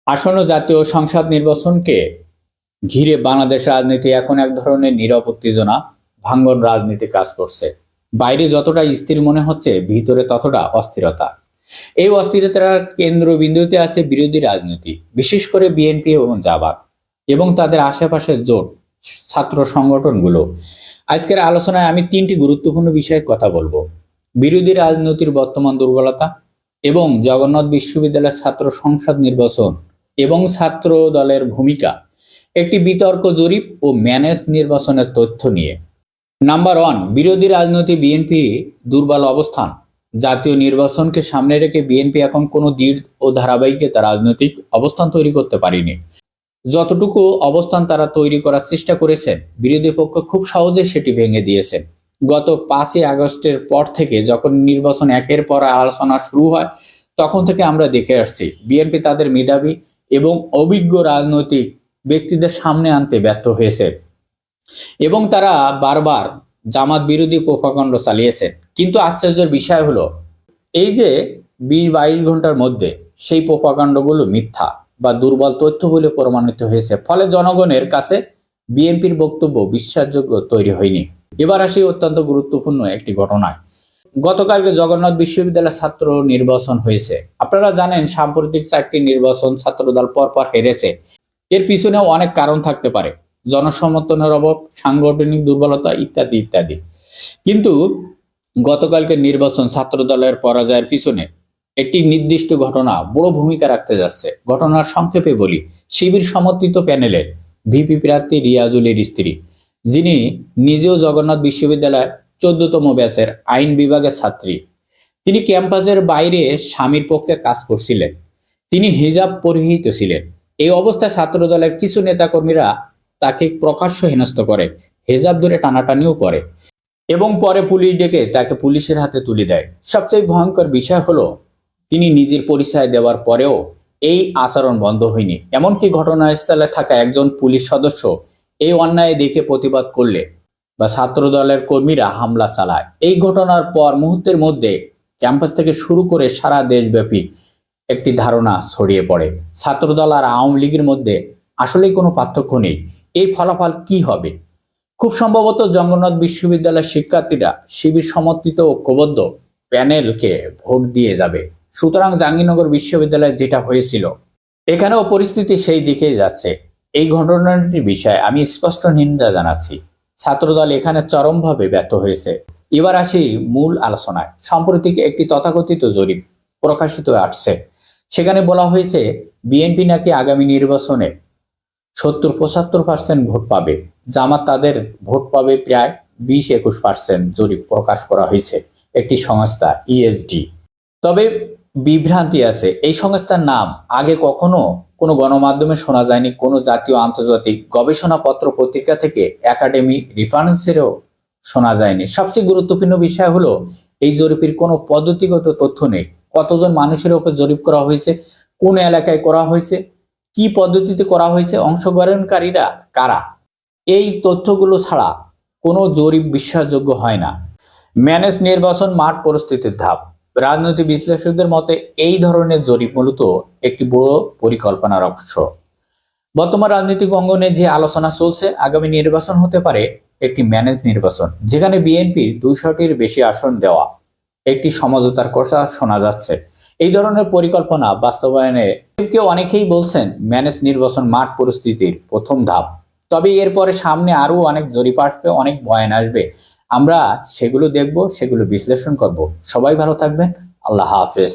আসন্ন জাতীয় সংসদ নির্বাচনকে ঘিরে বাংলাদেশ রাজনীতি এখন এক ধরনের নীরব উত্তেজনা, ভাঙ্গন রাজনীতি কাজ করছে। বাইরে যতটা স্থির মনে হচ্ছে, ভিতরে ততটা অস্থিরতা। এই অস্থিরতার কেন্দ্রবিন্দুতে আছে বিরোধী রাজনীতি, বিশেষ করে বিএনপি এবং জামাত এবং তাদের আশেপাশের জোট ছাত্র সংগঠনগুলো। আজকের আলোচনায় আমি তিনটি গুরুত্বপূর্ণ বিষয়ে কথা বলবো: বিরোধী রাজনীতির বর্তমান দুর্বলতা, এবং জগন্নাথ বিশ্ববিদ্যালয়ের ছাত্র সংসদ নির্বাচন এবং ছাত্র দলের ভূমিকা, একটি বিতর্ক জরিপ ও ম্যানেজ নির্বাচনের তথ্য নিয়ে। নাম্বার ওয়ান, বিরোধী রাজনীতি। বিএনপি দুর্বল অবস্থান। জাতীয় নির্বাচনকে সামনে রেখে বিএনপি এখন কোনো দৃঢ় ও ধারাবাহিকতা রাজনৈতিক অবস্থান তৈরি করতে পারেনি। যতটুকু অবস্থান তারা তৈরি করার চেষ্টা করেছেন, বিরোধী পক্ষ খুব সহজে সেটি ভেঙে দিয়েছেন। গত 5ই আগস্টের পর থেকে যখন নির্বাচন একের পর আলোচনা শুরু হয়, তখন থেকে আমরা দেখে আসছি বিএনপি তাদের মেধাবী এবং অভিজ্ঞ রাজনৈতিক ব্যক্তিদের সামনে আনতে ব্যর্থ হয়েছে এবং তারা বারবার জামাত বিরোধী প্রোপাগান্ড চালিয়েছেন। কিন্তু আশ্চর্যের বিষয় হলো, এই যে 20-22 ঘন্টার মধ্যে সেই প্রোপাগান্ডগুলো মিথ্যা বা দুর্বল তথ্য বলে প্রমাণিত হয়েছে। ফলে জনগণের কাছে বিএনপির বক্তব্য বিশ্বাসযোগ্য তৈরি হয়নি। এবার আসি অত্যন্ত গুরুত্বপূর্ণ একটি ঘটনায়। গতকালকে জগন্নাথ বিশ্ববিদ্যালয়ের ছাত্র নির্বাচন হয়েছে। আপনারা জানেন, সাম্প্রতিক 4টি নির্বাচন ছাত্রদল পরপর হেরেছে। এর পিছনেও অনেক কারণ থাকতে পারে: জনসমর্থনের অভাব, সাংগঠনিক দুর্বলতা ইত্যাদি ইত্যাদি। কিন্তু গতকালকে নির্বাচন ছাত্রদলের পরাজয়ের পিছনে একটি নির্দিষ্ট ঘটনা বড় ভূমিকা রাখতে যাচ্ছে। ঘটনার সংক্ষেপে বলি, শিবির সমর্থিত প্যানেলের ভিপি প্রার্থী রিয়াজুলের স্ত্রী, যিনি নিজেও জগন্নাথ বিশ্ববিদ্যালয়ের 14তম ব্যাচের আইন বিভাগের ছাত্রী, তিনি ক্যাম্পাসের বাইরে স্বামীর পক্ষে কাজ করছিলেন। তিনি হিজাব পরিহিত ছিলেন। এই অবস্থায় ছাত্রদলের কিছু নেতাকর্মীরা তাকে প্রকাশ্য হেনস্থ করে, হেজাব ধরে টানাটানিও করে এবং পরে পুলিশ ডেকে তাকে পুলিশের হাতে তুলে দেয়। সবচেয়ে ভয়ঙ্কর বিষয় হলো, তিনি নিজের পরিচয় দেওয়ার পরেও এই আচরণ বন্ধ হয়নি। এমনকি ঘটনাস্থলে থাকা একজন পুলিশ সদস্য এই অন্যায় দেখে প্রতিবাদ করলে বা ছাত্র দলের কর্মীরা হামলা চালায়। এই ঘটনার পর মুহূর্তের মধ্যে ক্যাম্পাস থেকে শুরু করে সারা দেশব্যাপী একটি ধারণা ছড়িয়ে পড়ে, ছাত্রদল আর আওয়ামী লীগের মধ্যে আসলেই কোনো পার্থক্য নেই। এই ফলাফল কি হবে? খুব সম্ভবত জগন্নাথ বিশ্ববিদ্যালয়ের শিক্ষার্থীরা শিবির সমর্থিত ঐক্যবদ্ধ প্যানেলকে ভোট দিয়ে যাবে। সুতরাং জাহাঙ্গীরনগর বিশ্ববিদ্যালয়ে যেটা হয়েছিল, এখানেও পরিস্থিতি সেই দিকেই যাচ্ছে। এই ঘটনাটির বিষয়ে আমি স্পষ্ট নিন্দা জানাচ্ছি। ছাত্রদল এখানে চরমভাবে ব্যর্থ হয়েছে। এবার আসি মূল আলোচনায়। সম্প্রতি একটি তথাকথিত জরিপ প্রকাশিত আসছে। সেখানে বলা হয়েছে, বিএনপি নাকি আগামী নির্বাচনে 70-75% ভোট পাবে, জামাত তাদের ভোট পাবে প্রায় 20-21%। জরিপ প্রকাশ করা হয়েছে একটি সংস্থা ইএসডি। তবে বিভ্রান্তি আছে। এই সংস্থার নাম আগে কখনো কোনো গণমাধ্যমে শোনা যায়নি, কোনো জাতীয় আন্তর্জাতিক গবেষণাপত্র পত্রিকা থেকে একাডেমি রেফারেন্সেরও শোনা যায়নি। সবচেয়ে গুরুত্বপূর্ণ বিষয় হলো, এই জরিপের কোনো পদ্ধতিগত তথ্য নেই। কতজন মানুষের উপর জরিপ করা হয়েছে, কোন এলাকায় করা হয়েছে, কি পদ্ধতিতে করা হয়েছে, অংশগ্রহণকারীরা কারা, এই তথ্যগুলো ছাড়া কোনো জরিপ বিশ্বাসযোগ্য হয় না। ম্যানেজ নির্বাচন মাঠ পরিস্থিতির ধাপ। রাজনৈতিক বিশ্লেষকদের মতে এই ধরনের জরিপ মূলত একটি বড় পরিকল্পনার অংশ। বর্তমান রাজনৈতিক অঙ্গনে যে আলোচনা চলছে, আগামী নির্বাচন হতে পারে একটি ম্যানেজ নির্বাচন, যেখানে বিএনপির 200টির বেশি আসন দেওয়া একটি সমঝোতার কথা শোনা যাচ্ছে। এই ধরনের পরিকল্পনা বাস্তবায়নে কেউ অনেকেই বলছেন ম্যানেজ নির্বাচন মাঠ পরিস্থিতির প্রথম ধাপ। তবে এরপরে সামনে আরো অনেক জরিপ আসবে, অনেক বয়ান আসবে। আমরা সেগুলো দেখব, সেগুলো বিশ্লেষণ করব। সবাই ভালো থাকবেন। আল্লাহ হাফেজ।